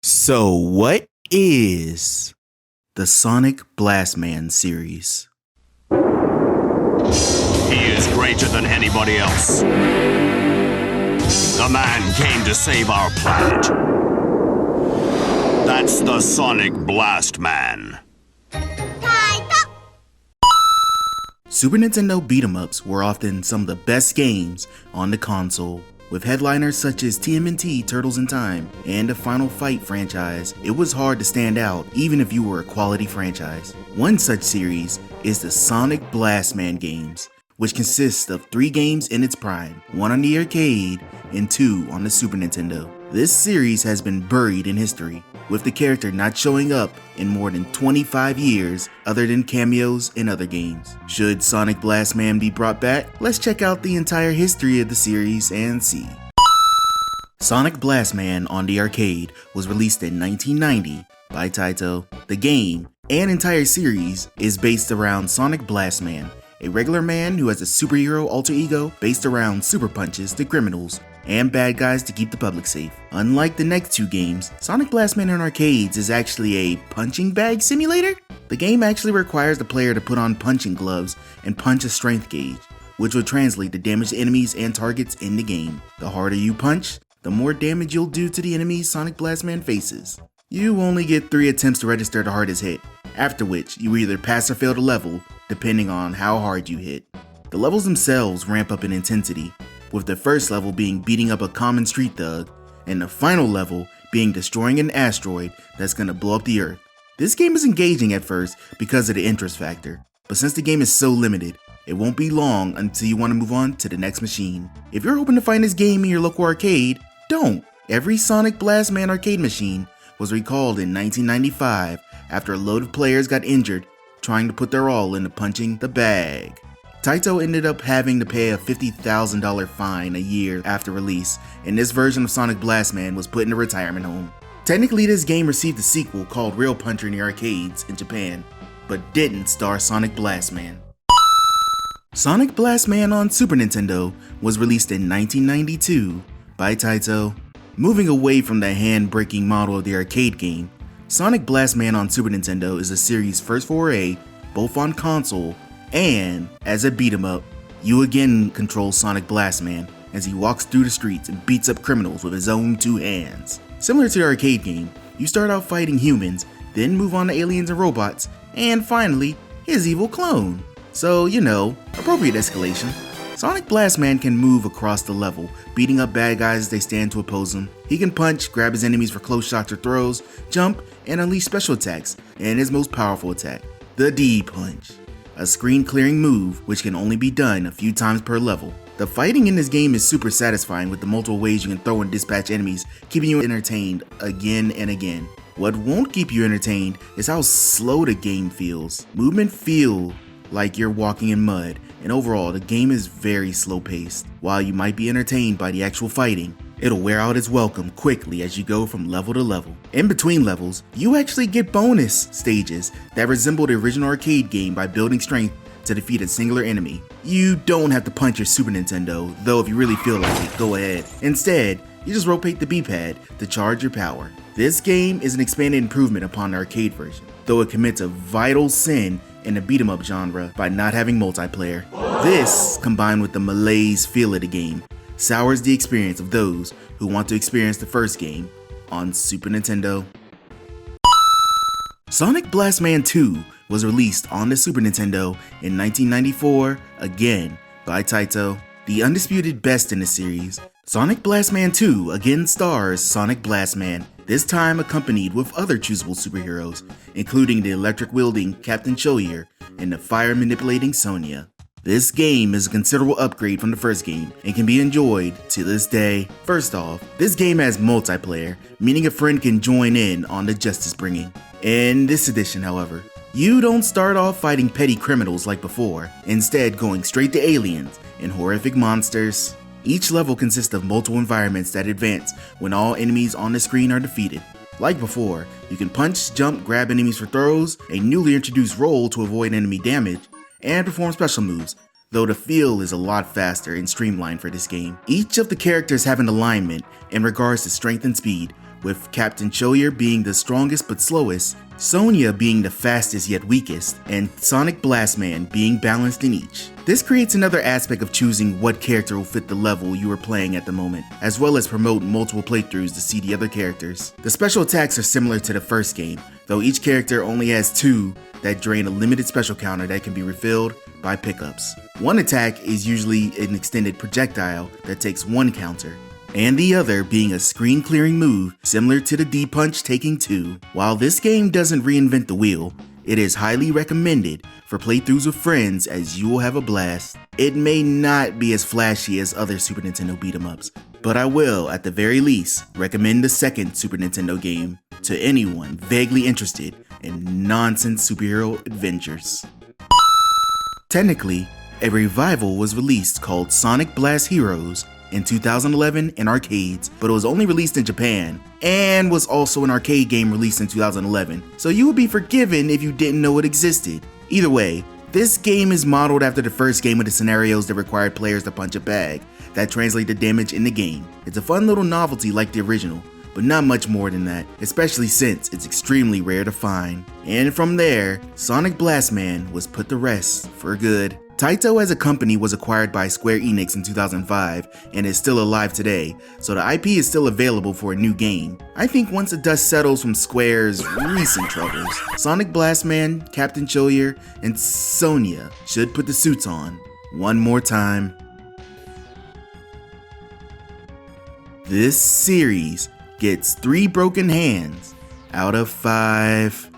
So, what is the Sonic Blastman series? He is greater than anybody else. The man came to save our planet. That's the Sonic Blastman. Taito! Super Nintendo beat-em-ups were often some of the best games on the console. With headliners such as TMNT Turtles in Time and the Final Fight franchise, it was hard to stand out even if you were a quality franchise. One such series is the Sonic Blastman games, which consists of 3 games in its prime, 1 on the arcade and 2 on the Super Nintendo. This series has been buried in history, with the character not showing up in more than 25 years other than cameos in other games. Should Sonic Blastman be brought back? Let's check out the entire history of the series and see. Sonic Blastman on the arcade was released in 1990 by Taito. The game and entire series is based around Sonic Blastman, a regular man who has a superhero alter ego based around super punches to criminals and bad guys to keep the public safe. Unlike the next 2 games, Sonic Blastman in arcades is actually a punching bag simulator. The game actually requires the player to put on punching gloves and punch a strength gauge, which will translate to damage to enemies and targets in the game. The harder you punch, the more damage you'll do to the enemies Sonic Blastman faces. You only get 3 attempts to register the hardest hit, after which you either pass or fail the level depending on how hard you hit. The levels themselves ramp up in intensity, with the first level being beating up a common street thug, and the final level being destroying an asteroid that's gonna blow up the Earth. This game is engaging at first because of the interest factor, but since the game is so limited, it won't be long until you want to move on to the next machine. If you're hoping to find this game in your local arcade, don't! Every Sonic Blastman arcade machine was recalled in 1995 after a load of players got injured trying to put their all into punching the bag. Taito ended up having to pay a $50,000 fine a year after release, and this version of Sonic Blastman was put in a retirement home. Technically, this game received a sequel called Real Puncher in the arcades in Japan, but didn't star Sonic Blastman. Sonic Blastman on Super Nintendo was released in 1992 by Taito. Moving away from the hand-breaking model of the arcade game, Sonic Blastman on Super Nintendo is the series' first foray both on console and as a beat-em-up. You again control Sonic Blastman as he walks through the streets and beats up criminals with his own 2 hands. Similar to the arcade game, you start out fighting humans, then move on to aliens and robots, and finally, his evil clone. So, appropriate escalation. Sonic Blastman can move across the level, beating up bad guys as they stand to oppose him. He can punch, grab his enemies for close shots or throws, jump, and unleash special attacks, and his most powerful attack, the D-Punch. A screen-clearing move which can only be done a few times per level. The fighting in this game is super satisfying with the multiple ways you can throw and dispatch enemies, keeping you entertained again and again. What won't keep you entertained is how slow the game feels. Movement feel like you're walking in mud, and overall the game is very slow paced. While you might be entertained by the actual fighting, it'll wear out its welcome quickly as you go from level to level. In between levels, you actually get bonus stages that resemble the original arcade game by building strength to defeat a singular enemy. You don't have to punch your Super Nintendo, though if you really feel like it, go ahead. Instead, you just rotate the B-pad to charge your power. This game is an expanded improvement upon the arcade version, though it commits a vital sin in the beat-em-up genre by not having multiplayer. This, combined with the malaise feel of the game, sours the experience of those who want to experience the first game on Super Nintendo. Sonic Blastman 2 was released on the Super Nintendo in 1994, again by Taito. The undisputed best in the series, Sonic Blastman 2 again stars Sonic Blastman, this time accompanied with other choosable superheroes, including the electric-wielding Captain Shoyer and the fire-manipulating Sonya. This game is a considerable upgrade from the first game and can be enjoyed to this day. First off, this game has multiplayer, meaning a friend can join in on the justice bringing. In this edition, however, you don't start off fighting petty criminals like before, instead going straight to aliens and horrific monsters. Each level consists of multiple environments that advance when all enemies on the screen are defeated. Like before, you can punch, jump, grab enemies for throws, a newly introduced roll to avoid enemy damage, and perform special moves, though the feel is a lot faster and streamlined for this game. Each of the characters have an alignment in regards to strength and speed, with Captain Choyer being the strongest but slowest, Sonya being the fastest yet weakest, and Sonic Blastman being balanced in each. This creates another aspect of choosing what character will fit the level you are playing at the moment, as well as promote multiple playthroughs to see the other characters. The special attacks are similar to the first game, though each character only has 2 that drain a limited special counter that can be refilled by pickups. One attack is usually an extended projectile that takes 1 counter, and the other being a screen clearing move similar to the D-Punch taking 2. While this game doesn't reinvent the wheel, it is highly recommended for playthroughs with friends as you will have a blast. It may not be as flashy as other Super Nintendo beat-em-ups, but I will, at the very least, recommend the second Super Nintendo game to anyone vaguely interested in nonsense superhero adventures. Technically, a revival was released called Sonic Blast Heroes in 2011 in arcades, but it was only released in Japan, and was also an arcade game released in 2011, so you would be forgiven if you didn't know it existed. Either way, this game is modeled after the first game with the scenarios that required players to punch a bag that translate the damage in the game. It's a fun little novelty like the original, but not much more than that, especially since it's extremely rare to find. And from there, Sonic Blastman was put to rest for good. Taito as a company was acquired by Square Enix in 2005 and is still alive today, so the IP is still available for a new game. I think once the dust settles from Square's recent troubles, Sonic Blastman, Captain Choyer, and Sonya should put the suits on one more time. This series gets 3 broken hands out of 5.